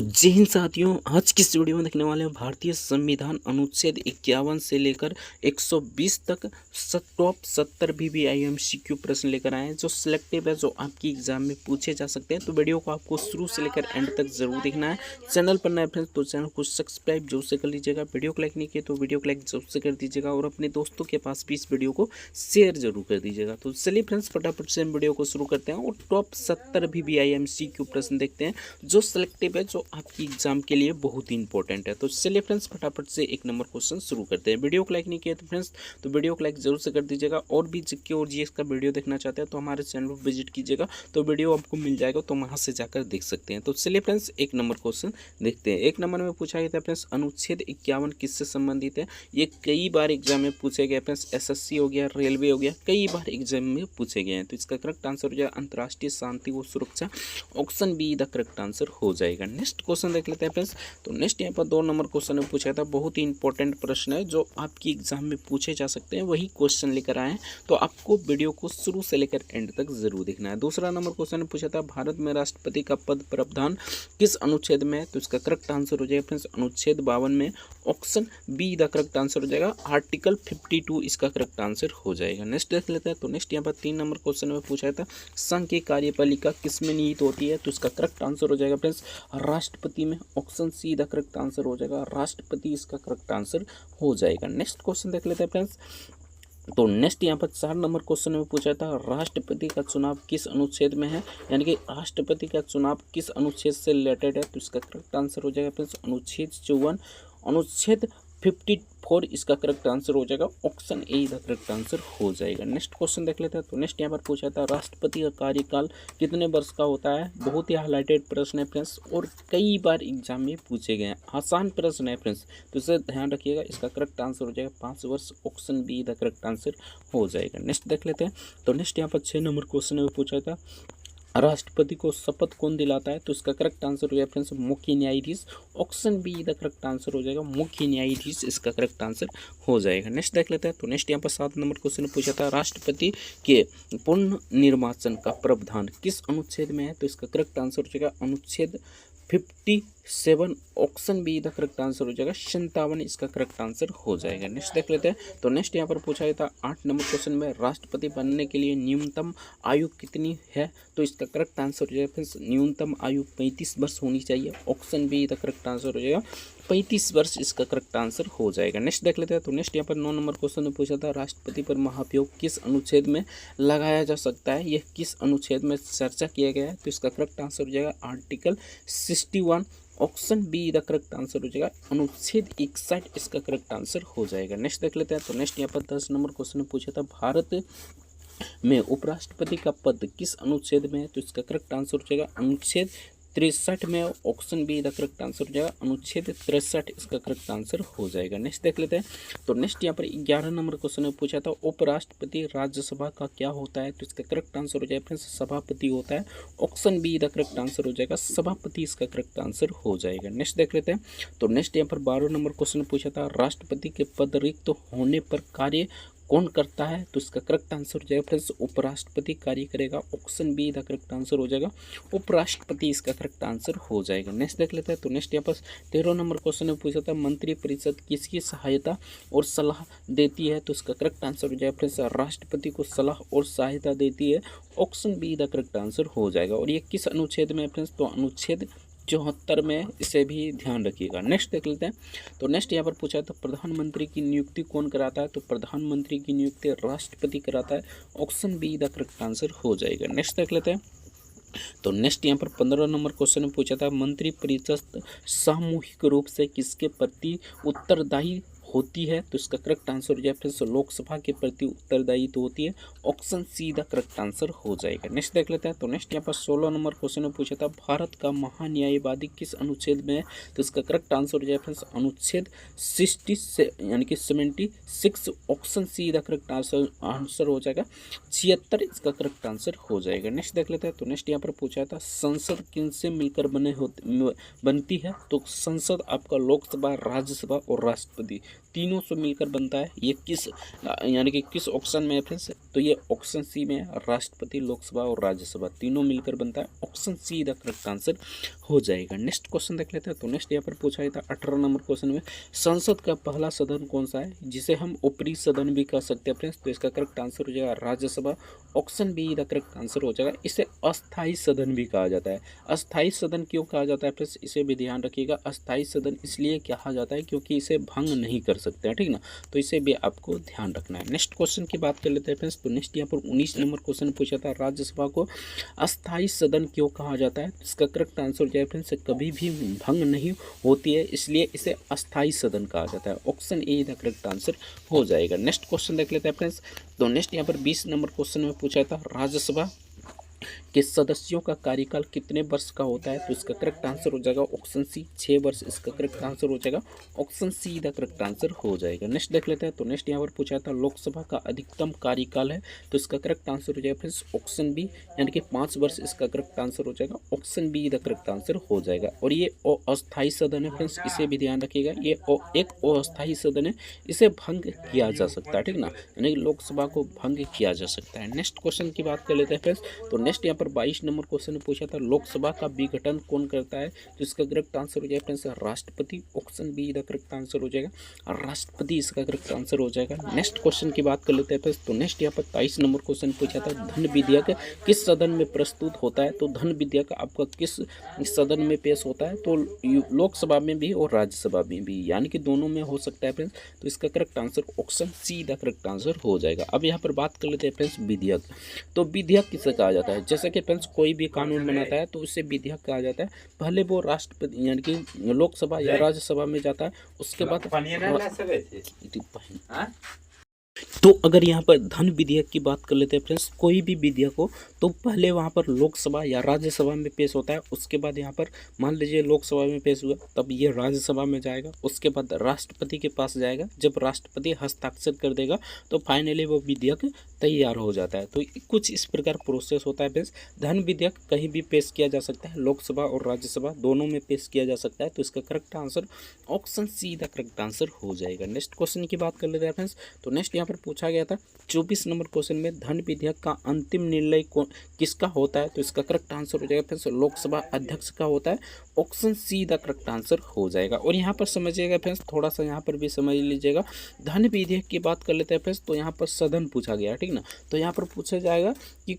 जय हिंद साथियों। आज की इस वीडियो में देखने वाले हैं भारतीय संविधान अनुच्छेद 51 से लेकर 120 तक टॉप 70 VVIP MCQ प्रश्न लेकर आए हैं जो सिलेक्टिव है, जो आपकी एग्जाम में पूछे जा सकते हैं। तो वीडियो को आपको शुरू से लेकर एंड तक जरूर देखना है। चैनल पर नए फ्रेंड्स तो चैनल को सब्सक्राइब जरूर से कर लीजिएगा। वीडियो को लाइक नहीं किया तो वीडियो को लाइक जरूर से कर दीजिएगा और अपने दोस्तों के पास भी इस वीडियो को शेयर जरूर कर दीजिएगा। तो चलिए फ्रेंड्स फटाफट से वीडियो को शुरू करते हैं और टॉप 70 VVIP MCQ प्रश्न देखते हैं जो सिलेक्टिव है, जो आपकी एग्जाम के लिए बहुत ही इंपॉर्टेंट है। तो चलिए फ्रेंड्स फटाफट से एक नंबर क्वेश्चन शुरू करते हैं। वीडियो को लाइक नहीं किया तो फ्रेंड्स तो वीडियो को लाइक जरूर से कर दीजिएगा और भी जीके और जीएस का वीडियो देखना चाहते हैं तो हमारे चैनल पर विजिट कीजिएगा, तो वीडियो आपको मिल जाएगा, तो वहां से जाकर देख सकते हैं। तो चलिए फ्रेंड्स एक नंबर क्वेश्चन देखते हैं। एक नंबर में पूछा गया था फ्रेंड्स अनुच्छेद 51 किससे संबंधित है। ये कई बार एग्जाम में पूछे गए फ्रेंड्स, एसएससी हो गया, रेलवे हो गया, कई बार एग्जाम में पूछे गए हैं। तो इसका करेक्ट आंसर हो जाएगा अंतर्राष्ट्रीय शांति व सुरक्षा। Option be the correct answer हो जाएगा। नेक्स्ट क्वेश्चन देख लेते हैं फ्रेंड्स। तो नेक्स्ट यहाँ पर 2 नंबर क्वेश्चन में पूछा था, बहुत ही इंपॉर्टेंट प्रश्न है जो आपकी एग्जाम में पूछे जा सकते हैं, वही क्वेश्चन लेकर आए हैं। तो आपको वीडियो को शुरू से लेकर एंड तक जरूर देखना है। दूसरा नंबर क्वेश्चन में पूछा था भारत में राष्ट्रपति का पद प्रावधान किस अनुच्छेद में है। तो इसका करेक्ट आंसर हो जाएगा फ्रेंड्स अनुच्छेद 52 में। Option be the correct answer हो जाएगा आर्टिकल 52 इसका करेक्ट आंसर हो जाएगा। नेक्स्ट देख लेते हैं। तो नेक्स्ट यहाँ पर 3 नंबर क्वेश्चन में पूछा था संघ की कार्यपालिका किसमें निहित होती है। तो इसका करेक्ट आंसर हो जाएगा फ्रेंड्स राष्ट्रपति में। Option see the correct answer हो जाएगा राष्ट्रपति इसका करेक्ट आंसर हो जाएगा। नेक्स्ट क्वेश्चन देख लेते हैं फ्रेंड्स। तो नेक्स्ट यहाँ पर 4 नंबर क्वेश्चन में पूछा था राष्ट्रपति का चुनाव किस अनुच्छेद में है, यानी कि राष्ट्रपति का चुनाव किस अनुच्छेद से रिलेटेड है। तो इसका करेक्ट आंसर हो जाएगा फ्रेंड्स अनुच्छेद 54। अनुच्छेद 54 इसका करेक्ट आंसर हो जाएगा। Option A the correct answer हो जाएगा। नेक्स्ट क्वेश्चन देख लेते हैं। तो नेक्स्ट यहाँ पर पूछा था राष्ट्रपति का कार्यकाल कितने वर्ष का होता है। बहुत ही हाईलाइटेड प्रश्न है फ्रेंड्स और कई बार एग्जाम में पूछे गए हैं, आसान प्रश्न है फ्रेंड्स, तो इसे ध्यान रखिएगा। इसका करेक्ट आंसर हो जाएगा 5 वर्ष। Option be the correct answer हो जाएगा। नेक्स्ट देख लेते हैं। तो नेक्स्ट यहाँ पर 6 नंबर क्वेश्चन में पूछा था राष्ट्रपति को शपथ कौन दिलाता है। तो इसका करेक्ट आंसर हो जाएगा फ्रेंड्स मुख्य न्यायाधीश। Option be the correct answer हो जाएगा मुख्य न्यायाधीश इसका करेक्ट आंसर हो जाएगा। नेक्स्ट देख लेते हैं। तो नेक्स्ट यहाँ पर 7 नंबर क्वेश्चन पूछा था राष्ट्रपति के पुनर्निर्वाचन का प्रावधान किस अनुच्छेद में है। तो इसका करेक्ट आंसर हो जाएगा अनुच्छेद 57। Option be the correct answer हो जाएगा 57 इसका करेक्ट आंसर हो जाएगा। नेक्स्ट देख लेते हैं। तो नेक्स्ट यहाँ पर पूछा गया था 8 नंबर क्वेश्चन में राष्ट्रपति बनने के लिए न्यूनतम आयु कितनी है। तो इसका करेक्ट आंसर हो जाएगा फ्रेंड्स न्यूनतम आयु 35 वर्ष होनी चाहिए। Option be the correct answer हो जाएगा 35 वर्ष इसका करेक्ट आंसर हो जाएगा। नेक्स्ट देख लेते हैं। तो नेक्स्ट यहाँ पर 9 नंबर क्वेश्चन में पूछा था राष्ट्रपति पर महाभियोग किस अनुच्छेद में लगाया जा सकता है, यह किस अनुच्छेद में चर्चा किया गया है। तो इसका करेक्ट आंसर हो जाएगा article 61। Option be the correct answer हो जाएगा अनुच्छेद 61 इसका करेक्ट आंसर हो जाएगा। नेक्स्ट देख लेते हैं। तो नेक्स्ट यहाँ पर 10 नंबर क्वेश्चन में पूछा था भारत में उपराष्ट्रपति का पद किस अनुच्छेद में है। तो इसका करेक्ट आंसर हो जाएगा अनुच्छेद 63 में। Option be the correct answer हो जाएगा अनुच्छेद 63 इसका करेक्ट आंसर हो जाएगा। नेक्स्ट देख लेते हैं। तो नेक्स्ट यहाँ पर 11 नंबर क्वेश्चन में पूछा था उपराष्ट्रपति राज्यसभा का क्या होता है। तो इसका करेक्ट आंसर हो जाएगा फ्रेंड्स सभापति होता है। Option be the correct answer हो जाएगा सभापति इसका करेक्ट आंसर हो जाएगा। नेक्स्ट देख लेते हैं। तो नेक्स्ट यहाँ पर 12 नंबर क्वेश्चन में पूछा था राष्ट्रपति के पद रिक्त होने पर कार्य कौन करता है। तो इसका करेक्ट आंसर हो जाएगा फ्रेंड्स उपराष्ट्रपति कार्य करेगा। Option be the correct answer हो जाएगा उपराष्ट्रपति इसका करेक्ट आंसर हो जाएगा। नेक्स्ट देख लेते हैं। तो नेक्स्ट यहाँ पर 13 नंबर क्वेश्चन में पूछा था मंत्रिपरिषद किसकी सहायता और सलाह देती है। तो इसका करेक्ट आंसर हो जाएगा फ्रेंड्स राष्ट्रपति को सलाह और सहायता देती है। Option be the correct answer हो जाएगा। और ये किस अनुच्छेद में है फ्रेंड्स। तो अनुच्छेद 74 में, इसे भी ध्यान रखिएगा। नेक्स्ट देख लेते हैं। तो नेक्स्ट यहाँ पर पूछा था प्रधानमंत्री की नियुक्ति कौन कराता है। तो प्रधानमंत्री की नियुक्ति राष्ट्रपति कराता है। Option be the correct answer हो जाएगा। नेक्स्ट देख लेते हैं। तो नेक्स्ट यहाँ पर 15 नंबर क्वेश्चन में पूछा था मंत्रिपरिषद सामूहिक रूप से किसके प्रति उत्तरदायी होती है। तो इसका करेक्ट आंसर हो जाएगा फिर लोकसभा के प्रति उत्तरदायी तो होती है। Option see the correct answer हो जाएगा। नेक्स्ट देख लेते हैं। तो नेक्स्ट यहाँ पर 16 नंबर क्वेश्चन में पूछा था भारत का महान्यायवादी किस अनुच्छेद में है। तो इसका करेक्ट आंसर हो जाएगा फ्रेंड्स अनुच्छेद 60 यानी कि 76। Option see the correct answer हो जाएगा 76 इसका करेक्ट आंसर हो जाएगा। नेक्स्ट देख लेते हैं। तो नेक्स्ट यहाँ पर पूछा था संसद किनसे मिलकर बनती है। तो संसद आपका लोकसभा, राज्यसभा और राष्ट्रपति तीनों से मिलकर बनता है। ये किस यानी कि किस ऑप्शन में है फ्रेंड्स। तो ये ऑप्शन सी में है, राष्ट्रपति, लोकसभा और राज्यसभा तीनों मिलकर बनता है। Option see the correct answer हो जाएगा। नेक्स्ट क्वेश्चन देख लेते हैं। तो नेक्स्ट यहाँ पर पूछा गया था 18 नंबर क्वेश्चन में, संसद का पहला सदन कौन सा है जिसे हम ऊपरी सदन भी कह सकते हैं फ्रेंड्स। तो इसका करेक्ट आंसर हो जाएगा Rajya Sabha. Option be the correct answer हो जाएगा। इसे अस्थाई सदन भी कहा जाता है। अस्थाई सदन क्यों कहा जाता है फ्रेंड्स, इसे भी ध्यान रखिएगा। अस्थाई सदन इसलिए कहा जाता है क्योंकि इसे भंग नहीं कर सकते हैं, ठीक ना, तो इसे भी आपको ध्यान रखना है। नेक्स्ट क्वेश्चन की बात कर लेते हैं फ्रेंड्स। तो नेक्स्ट यहाँ पर 19 नंबर क्वेश्चन पूछा था, राज्यसभा को अस्थाई सदन क्यों कहा जाता है। इसका करेक्ट आंसर हो जाए फ्रेंड्स, कभी भी भंग नहीं होती है इसलिए इसे अस्थाई सदन कहा जाता है। Option A the correct answer हो जाएगा। नेक्स्ट क्वेश्चन देख लेते हैं फ्रेंड्स। तो नेक्स्ट यहाँ पर 20 नंबर क्वेश्चन में पूछा था, राज्यसभा के सदस्यों का कार्यकाल कितने वर्ष का होता है। तो इसका करेक्ट आंसर हो जाएगा ऑप्शन सी 6 वर्ष। इसका करेक्ट आंसर हो जाएगा option see the correct answer हो जाएगा। नेक्स्ट देख लेते हैं। तो नेक्स्ट यहाँ पर पूछा था, लोकसभा का अधिकतम कार्यकाल है। तो इसका करेक्ट आंसर हो जाएगा फ्रेंड्स ऑप्शन बी, यानी कि 5 वर्ष। इसका करेक्ट आंसर हो जाएगा option be the correct answer हो जाएगा। और ये अस्थाई सदन है फ्रेंड्स, इसे भी ध्यान रखिएगा। ये एक अस्थाई सदन है, इसे भंग किया जा सकता है, ठीक ना, यानी लोकसभा को भंग किया जा सकता है। नेक्स्ट क्वेश्चन की बात कर लेते हैं फ्रेंड्स। तो नेक्स्ट यहाँ पर 22 नंबर क्वेश्चन ने पूछा था, लोकसभा का विघटन कौन करता है। तो इसका करेक्ट आंसर हो जाएगा फ्रेंड्स राष्ट्रपति। Option be the correct answer हो जाएगा राष्ट्रपति, इसका करेक्ट आंसर हो जाएगा। नेक्स्ट क्वेश्चन की बात कर लेते हैं फ्रेंड्स। तो नेक्स्ट यहाँ पर 23 नंबर क्वेश्चन पूछा था, धन विधेयक किस सदन में प्रस्तुत होता है। तो धन विधेयक आपका किस सदन में पेश होता है। तो लोकसभा में भी और राज्यसभा में भी, यानी कि दोनों में हो सकता है फ्रेंड्स। तो इसका correct answer option see the correct answer हो जाएगा। अब यहाँ पर बात कर लेते हैं फ्रेंड्स विधेयक। तो विधेयक किसे कहा जाता है, जैसे कि फ्रेंड्स कोई भी कानून बनाता है तो उसे विधेयक कहा जाता है। पहले वो राष्ट्रपति यानी कि लोकसभा या राज्यसभा में जाता है, उसके बाद तो अगर यहाँ पर धन विधेयक की बात कर लेते हैं फ्रेंड्स, कोई भी विधेयक हो तो पहले वहाँ पर लोकसभा या राज्यसभा में पेश होता है। उसके बाद यहाँ पर मान लीजिए लोकसभा में पेश हुआ, तब ये राज्यसभा में जाएगा, उसके बाद राष्ट्रपति के पास जाएगा। जब राष्ट्रपति हस्ताक्षर कर देगा तो फाइनली वो विधेयक तैयार हो जाता है। तो कुछ इस प्रकार प्रोसेस होता है फ्रेंड्स। धन विधेयक कहीं भी पेश किया जा सकता है, लोकसभा और राज्यसभा दोनों में पेश किया जा सकता है। तो इसका correct answer option see the correct answer हो जाएगा। नेक्स्ट क्वेश्चन की बात कर लेते हैं फ्रेंड्स। तो नेक्स्ट यहाँ पर पूछा गया था 24 नंबर क्वेश्चन में, धन विधेयक का अंतिम निर्णय किसका होता है। तो इसका करेक्ट आंसर हो जाएगा फ्रेंड्स लोकसभा अध्यक्ष का होता है। Option see the correct answer हो जाएगा। और यहाँ पर समझिएगा फ्रेंड्स, थोड़ा सा यहाँ पर भी समझ लीजिएगा। धन विधेयक की बात कर लेते हैं फ्रेंड्स। तो यहाँ पर सदन पूछा गया, ठीक ना, तो यहाँ पर पूछा जाएगा कि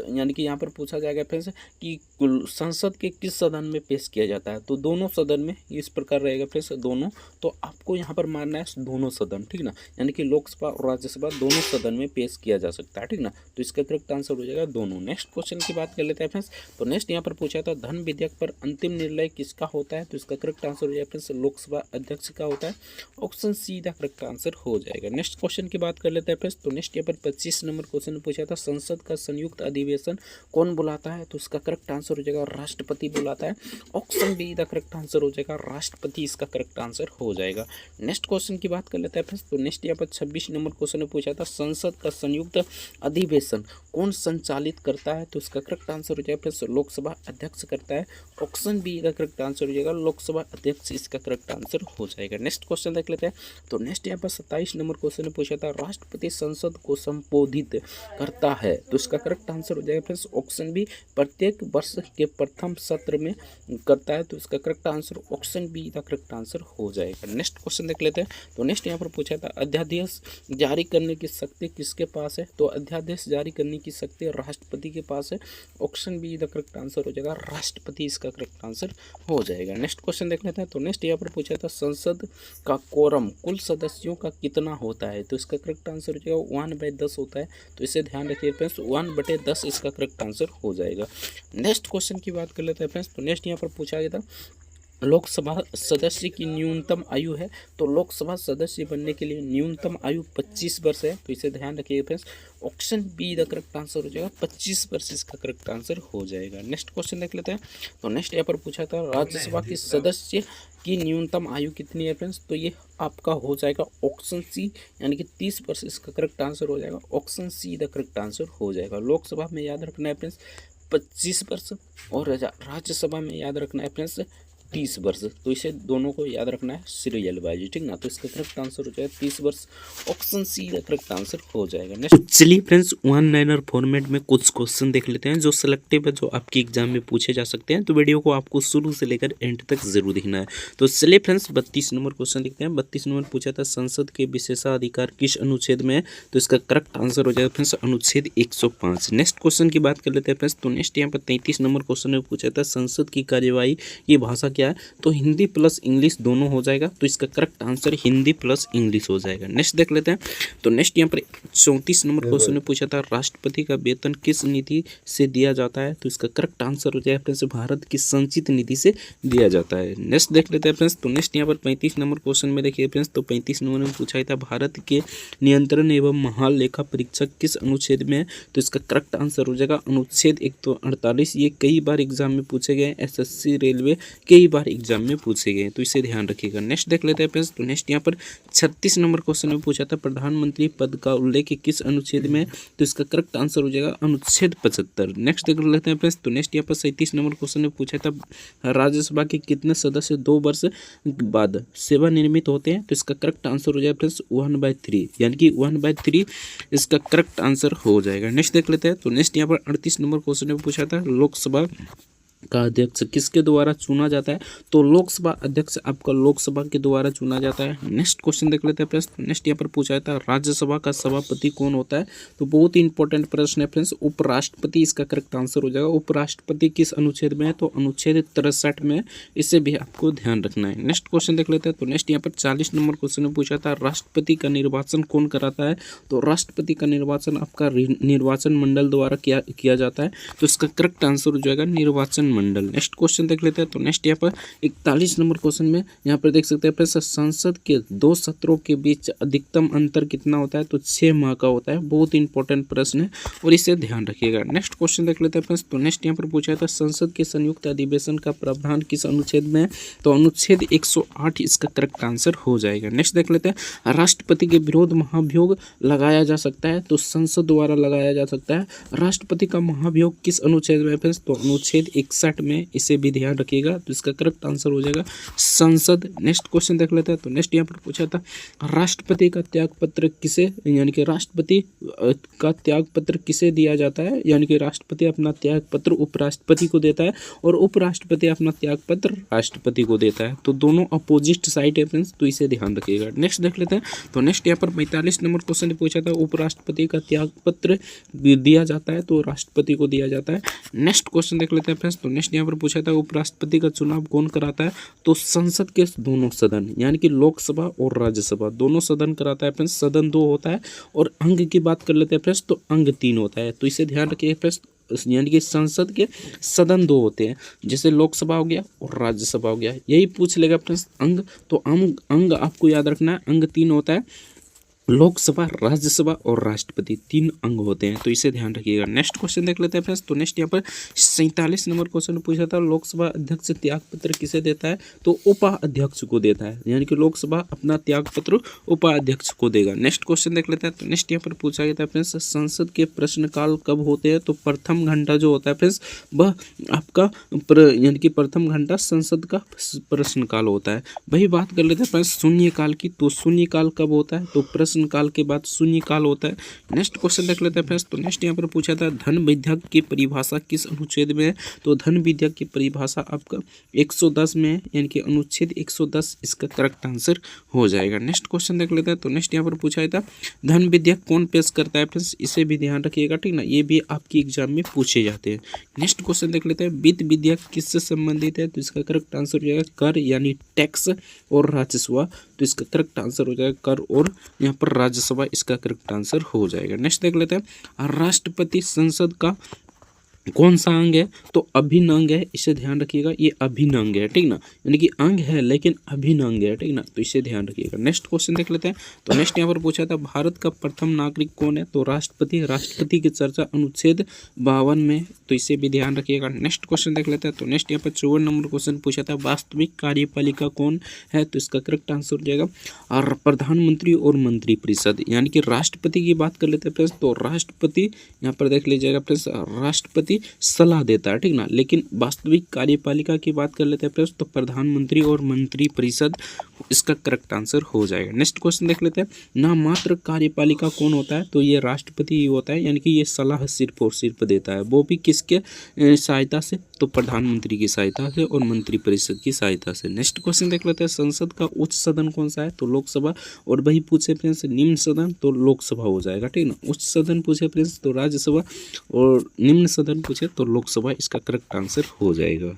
यानी कि यहाँ पर पूछा जाएगा फ्रेंड्स कि संसद के किस सदन में पेश किया जाता है। तो दोनों सदन में इस प्रकार रहेगा फ्रेंड्स, दोनों। तो आपको यहाँ पर मानना है दोनों सदन, ठीक ना, यानी कि लोकसभा और राज्यसभा दोनों सदन में पेश किया जा सकता है, ठीक ना, तो इसका करेक्ट आंसर हो जाएगा दोनों। नेक्स्ट क्वेश्चन की बात कर लेते हैं फ्रेंड्स। तो नेक्स्ट यहाँ पर पूछा था, धन विधेयक पर अंतिम निर्णय किसका होता है। तो इसका करेक्ट आंसर हो जाएगा फ्रेंड्स लोकसभा अध्यक्ष का होता है। Option see the correct answer हो जाएगा। नेक्स्ट क्वेश्चन की बात कर लेते हैं फ्रेंड्स। तो नेक्स्ट यहाँ पर 25 नंबर क्वेश्चन पूछा था, संसद का संयुक्त अधिवेशन कौन बुलाता है। तो इसका करेक्ट आंसर हो जाएगा राष्ट्रपति बुलाता है। Option be the correct answer हो जाएगा राष्ट्रपति, इसका करेक्ट आंसर हो जाएगा। नेक्स्ट क्वेश्चन की बात कर लेते हैं फ्रेंड्स। तो नेक्स्ट यहाँ पर 26 नंबर क्वेश्चन ने पूछा था, संसद का संयुक्त अधिवेशन कौन संचालित करता है। तो इसका करेक्ट आंसर हो जाएगा फ्रेंड्स लोकसभा अध्यक्ष करता है। ऑप्शन बी का करेक्ट आंसर हो जाएगा लोकसभा अध्यक्ष, इसका करेक्ट आंसर हो जाएगा। नेक्स्ट क्वेश्चन देख लेते हैं। तो नेक्स्ट यहाँ पर 27 नंबर क्वेश्चन ने पूछा था, राष्ट्रपति संसद को संबोधित करता है। तो इसका करेक्ट आंसर हो जाएगा फ्रेंड्स ऑप्शन बी, प्रत्येक वर्ष के प्रथम सत्र में करता है। तो इसका करेक्ट आंसर ऑप्शन बी का करेक्ट आंसर हो जाएगा। नेक्स्ट क्वेश्चन देख लेते हैं। तो नेक्स्ट यहाँ पर पूछा था, अध्यादेश जारी करने की शक्ति किसके पास है। तो अध्यादेश जारी करने की शक्ति राष्ट्रपति के पास है। Option be the correct answer हो जाएगा राष्ट्रपति, इसका करेक्ट आंसर हो जाएगा। नेक्स्ट क्वेश्चन देख लेते हैं। तो नेक्स्ट यहाँ पर पूछा था, संसद का कोरम कुल सदस्यों का कितना होता है। तो इसका करेक्ट आंसर हो जाएगा 1/10 होता है। तो इसे ध्यान रखिए फ्रेंड्स, 1/10 इसका करेक्ट आंसर हो जाएगा। नेक्स्ट क्वेश्चन की बात कर लेते हैं फ्रेंड्स। तो नेक्स्ट यहाँ पर पूछा गया था, लोकसभा सदस्य की न्यूनतम आयु है। तो लोकसभा सदस्य बनने के लिए न्यूनतम आयु 25 वर्ष है। तो इसे ध्यान रखिएगा friends, option be the correct answer हो जाएगा 25 वर्ष, इसका करेक्ट आंसर हो जाएगा। नेक्स्ट क्वेश्चन देख लेते हैं। तो नेक्स्ट यहाँ पर पूछा था, राज्यसभा के सदस्य की न्यूनतम आयु कितनी है फ्रेंड्स। तो ये आपका हो जाएगा ऑप्शन सी, यानी कि 30 वर्ष, इसका करेक्ट आंसर हो जाएगा option see the correct answer हो जाएगा। लोकसभा में याद रखना है फ्रेंड्स 25 वर्ष और राज्यसभा में याद रखना है फ्रेंड्स 30 वर्ष। तो इसे दोनों को याद रखना है सीरियल वाइज, ठीक ना। तो इसका करेक्ट आंसर हो जाएगा 30 वर्ष। ऑप्शन सी का करेक्ट आंसर हो जाएगा। नेक्स्ट चलिए फ्रेंड्स, वन लाइनर फॉर्मेट में कुछ क्वेश्चन देख लेते हैं जो सिलेक्टिव है, जो आपके एग्जाम में पूछे जा सकते हैं। तो वीडियो को आपको शुरू से लेकर एंड तक जरूर देखना है। तो चलिए फ्रेंड्स, 32 नंबर क्वेश्चन देखते हैं। 32 नंबर पूछा था संसद के विशेषाधिकार किस अनुच्छेद में है। तो इसका करेक्ट आंसर हो जाएगा फ्रेंड्स अनुच्छेद 105। नेक्स्ट क्वेश्चन की बात कर लेते हैं फ्रेंड्स। तो नेक्स्ट यहाँ पर 33 नंबर क्वेश्चन में पूछा था संसद की कार्यवाही की भाषा क्या है। तो हिंदी प्लस इंग्लिश दोनों हो जाएगा। तो इसका correct answer Hindi plus English हो जाएगा। नेक्स्ट देख लेते हैं। तो नेक्स्ट यहाँ पर 34 नंबर क्वेश्चन में पूछा था राष्ट्रपति का वेतन किस निधि से दिया जाता है। तो इसका करेक्ट आंसर हो जाएगा फ्रेंड्स भारत की संचित निधि से दिया जाता है। नेक्स्ट देख लेते हैं फ्रेंड्स। तो नेक्स्ट यहाँ पर 35 नंबर क्वेश्चन में देखिए फ्रेंड्स। तो 35 नंबर में पूछा था भारत के नियंत्रण एवं महालेखा परीक्षक किस अनुच्छेद में है। तो इसका करेक्ट आंसर हो जाएगा अनुच्छेद 148। ये कई बार एग्जाम में पूछे गए, एसएससी रेलवे कई बार एग्जाम में पूछे गए, तो इसे ध्यान रखिएगा। नेक्स्ट देख लेते हैं फ्रेंड्स। तो नेक्स्ट यहाँ पर 36 नंबर क्वेश्चन में पूछा था प्रधानमंत्री पद का उल्लेख किस अनुच्छेद में। तो इसका करेक्ट आंसर हो जाएगा अनुच्छेद 75। नेक्स्ट देख लेते हैं फ्रेंड्स। तो नेक्स्ट यहाँ पर 37 नंबर क्वेश्चन में पूछा था राज्यसभा के कितने सदस्य 2 वर्ष बाद सेवानिवृत्त होते हैं। तो इसका करेक्ट आंसर हो जाएगा फ्रेंड्स 1/3, यानी कि 1/3 इसका करेक्ट आंसर हो जाएगा। नेक्स्ट देख लेते हैं। तो नेक्स्ट यहाँ पर 38 नंबर क्वेश्चन में पूछा था लोकसभा का अध्यक्ष किसके द्वारा चुना जाता है। तो लोकसभा अध्यक्ष आपका लोकसभा के द्वारा चुना जाता है। नेक्स्ट क्वेश्चन देख लेते हैं फ्रेंड्स। नेक्स्ट यहाँ पर पूछा था राज्यसभा का सभापति कौन होता है। तो बहुत ही इंपॉर्टेंट प्रश्न है फ्रेंड्स। उपराष्ट्रपति इसका करेक्ट आंसर हो जाएगा। उपराष्ट्रपति किस अनुच्छेद में है। तो अनुच्छेद 63 में, इसे भी आपको ध्यान रखना है। नेक्स्ट क्वेश्चन देख लेते हैं। तो नेक्स्ट यहाँ पर 40 नंबर क्वेश्चन में पूछा था राष्ट्रपति का निर्वाचन कौन कराता है। तो राष्ट्रपति का निर्वाचन आपका निर्वाचन मंडल द्वारा किया जाता है। तो इसका करेक्ट आंसर हो जाएगा निर्वाचन मंडल। नेक्स्ट क्वेश्चन देख लेते हैं। तो नेक्स्ट यहाँ पर 41 नंबर क्वेश्चन में यहाँ पर देख सकते हैं संसद के 2 सत्रों के बीच अधिकतम अंतर कितना होता है। तो 6 माह का होता है। बहुत इंपॉर्टेंट प्रश्न है और इसे ध्यान रखिएगा। नेक्स्ट क्वेश्चन देख लेते हैं फ्रेंड्स। तो नेक्स्ट यहाँ पर पूछा था संसद के संयुक्त अधिवेशन का प्रावधान किस अनुच्छेद में है। तो अनुच्छेद 108 इसका करेक्ट आंसर हो जाएगा। नेक्स्ट देख लेते हैं राष्ट्रपति के विरोध महाभियोग लगाया जा सकता है। तो संसद द्वारा लगाया जा सकता है। राष्ट्रपति का महाभियोग किस अनुच्छेद में है फ्रेंड्स। तो अनुच्छेद 61 में, इसे भी ध्यान रखिएगा। तो इसका करेक्ट आंसर हो जाएगा संसद। नेक्स्ट क्वेश्चन देख लेते हैं। तो नेक्स्ट यहाँ पर पूछा था राष्ट्रपति का त्याग पत्र किसे, यानी कि राष्ट्रपति का त्याग पत्र किसे दिया जाता है। यानी कि राष्ट्रपति अपना त्याग पत्र उपराष्ट्रपति को देता है और उपराष्ट्रपति अपना त्याग पत्र राष्ट्रपति को देता है। तो दोनों अपोजिट साइड है फ्रेंड्स, तो इसे ध्यान रखिएगा। नेक्स्ट देख लेते हैं। तो नेक्स्ट यहाँ पर 45 नंबर क्वेश्चन पूछा था उपराष्ट्रपति का त्याग पत्र दिया जाता है तो राष्ट्रपति को दिया जाता है। नेक्स्ट क्वेश्चन देख लेते हैं फ्रेंड्स। तो नेक्स्ट यहाँ पर पूछा था उपराष्ट्रपति का चुनाव कौन कराता है। तो संसद के दोनों सदन, यानी कि लोकसभा और राज्यसभा दोनों सदन कराता है फ्रेंड्स। सदन 2 होता है और अंग की बात कर लेते हैं फ्रेंड्स। तो अंग 3 होता है। तो इसे ध्यान रखिए फ्रेंड्स, यानी कि संसद के सदन 2 होते हैं, जैसे लोकसभा हो गया और राज्यसभा हो गया। यही पूछ लेगा फ्रेंड्स अंग। तो अंग आपको याद रखना है, अंग 3 होता है। लोकसभा, राज्यसभा और राष्ट्रपति 3 अंग होते हैं, तो इसे ध्यान रखिएगा। नेक्स्ट क्वेश्चन देख लेते हैं फ्रेंड्स। तो नेक्स्ट यहाँ पर 47 नंबर क्वेश्चन पूछा था लोकसभा अध्यक्ष त्याग पत्र किसे देता है। तो उपाध्यक्ष को देता है, यानी कि लोकसभा अपना त्याग पत्र उपाध्यक्ष को देगा। नेक्स्ट क्वेश्चन देख लेते हैं। तो नेक्स्ट यहाँ पर पूछा गया था फ्रेंड्स संसद के प्रश्नकाल कब होते हैं। तो प्रथम घंटा जो होता है फ्रेंड्स वह आपका यानी कि प्रथम घंटा संसद का प्रश्नकाल होता है। वही बात कर लेते हैं फ्रेंड्स शून्यकाल की। तो शून्यकाल कब होता है। तो प्रश्न काल के बाद शून्य काल होता है। नेक्स्ट क्वेश्चन देख लेते हैं फ्रेंड्स। तो नेक्स्ट यहाँ पर पूछा था धन विधेयक की परिभाषा किस अनुच्छेद में है। तो धन विधेयक की परिभाषा आपका 110 में है, यानी कि अनुच्छेद 110 इसका करेक्ट आंसर हो जाएगा। नेक्स्ट क्वेश्चन देख लेते हैं। तो नेक्स्ट यहाँ पर पूछा था धन विधेयक कौन पेश करता है फ्रेंड्स, इसे भी ध्यान रखिएगा, ठीक ना। ये भी आपकी एग्जाम में पूछे जाते हैं। नेक्स्ट क्वेश्चन देख लेते हैं वित्त विधेयक किससे संबंधित है। तो इसका करेक्ट आंसर हो जाएगा कर, यानी टैक्स और राजस्व। तो इसका करेक्ट आंसर हो जाएगा कर और यहाँ पर राज्यसभा, इसका करेक्ट आंसर हो जाएगा। नेक्स्ट देख लेते हैं राष्ट्रपति संसद का कौन सा अंग है। तो अभिन्न अंग है, इसे ध्यान रखिएगा। ये अभिन्न अंग है, ठीक ना, यानी कि अंग है लेकिन अभिन्न अंग है, ठीक ना। तो इसे ध्यान रखिएगा। नेक्स्ट क्वेश्चन देख लेते हैं। तो नेक्स्ट यहाँ पर पूछा था भारत का प्रथम नागरिक कौन है। तो राष्ट्रपति। राष्ट्रपति की चर्चा अनुच्छेद 52 में, तो इसे भी ध्यान रखिएगा। नेक्स्ट क्वेश्चन देख लेते हैं। तो नेक्स्ट यहाँ पर 54 नंबर क्वेश्चन पूछा था वास्तविक कार्यपालिका कौन है। तो इसका करेक्ट आंसर हो जाएगा और प्रधानमंत्री और मंत्रिपरिषद, यानी कि राष्ट्रपति की बात कर लेते हैं फ्रेंड्स। तो राष्ट्रपति यहाँ पर देख लीजिएगा फ्रेंड्स, राष्ट्रपति राष्ट्रपति सलाह देता है, ठीक ना। लेकिन वास्तविक कार्यपालिका की बात कर लेते हैं फ्रेंड्स, तो प्रधानमंत्री और मंत्रिपरिषद इसका करेक्ट आंसर हो जाएगा। नेक्स्ट क्वेश्चन देख लेते हैं, नामात्र कार्यपालिका कौन होता है, तो ये राष्ट्रपति ही होता है, यानी कि ये सलाह सिर्फ और सिर्फ देता है, वो भी किसके सहायता से, तो प्रधानमंत्री की सहायता से और मंत्रिपरिषद की सहायता से। नेक्स्ट क्वेश्चन देख लेते हैं, संसद का उच्च सदन कौन सा है, तो लोकसभा, और वही पूछे फ्रेंड्स निम्न सदन, तो लोकसभा हो जाएगा, ठीक ना। उच्च सदन पूछे फ्रेंड्स तो राज्यसभा, और निम्न सदन पूछे तो लोकसभा, इसका करेक्ट आंसर हो जाएगा।